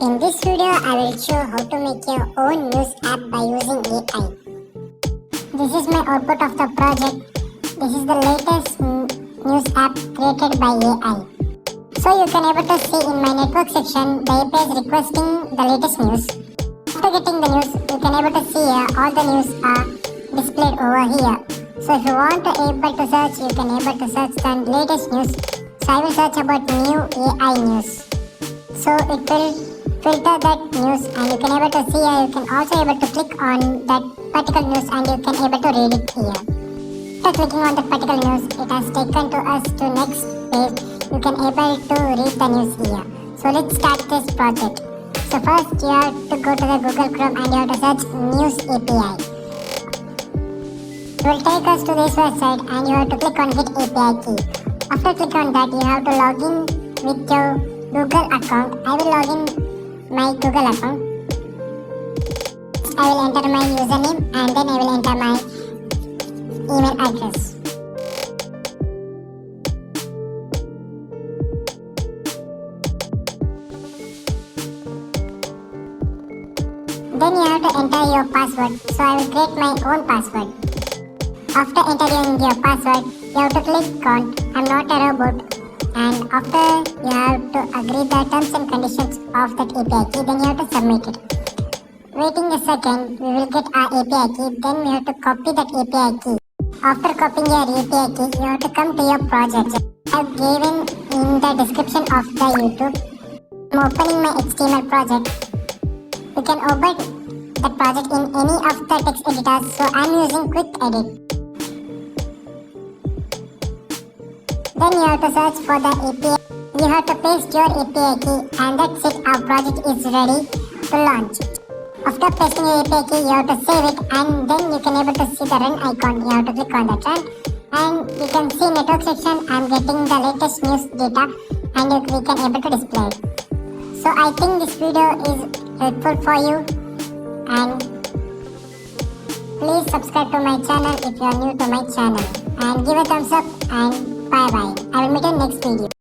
In this video, I will show how to make your own news app by using AI. This is my output of the project. This is the latest news app created by AI. So you can able to see in my network section, the API is requesting the latest news. After getting the news, you can able to see here, all the news are displayed over here. So if you want to able to search, you can able to search the latest news. So I will search about new AI news. So it will filter that news and you can able to see here. You can also able to click on that particular news and you can able to read it here. After clicking on that particular news, it has taken to us to next page. You can able to read the news here. So let's start this project. So first you have to go to the Google Chrome and you have to search News API. It will take us to this website and you have to click on Get API key. After click on that, you have to log in with your Google account. I will log in my Google account. I will enter my username and then I will enter my email address. Then you have to enter your password. So I will create my own password. After entering your password, you have to click on I'm not a robot, and after you have to agree the terms and conditions of that API key, then you have to submit it. Waiting a second, we will get our API key, then we have to copy that API key. After copying your API key, you have to come to your project. I have given in the description of the YouTube. I'm opening my HTML project. You can open the project in any of the text editors, so I'm using Quick Edit. Then you have to search for the API. You have to paste your API key and that's it, our project is ready to launch. After pasting your API key, you have to save it and then you can able to see the run icon. You have to click on that run and you can see network section. I'm getting the latest news data and we can able to display it. So I think this video is helpful for you and please subscribe to my channel if you are new to my channel and give a thumbs up and bye bye. I will meet you in next video.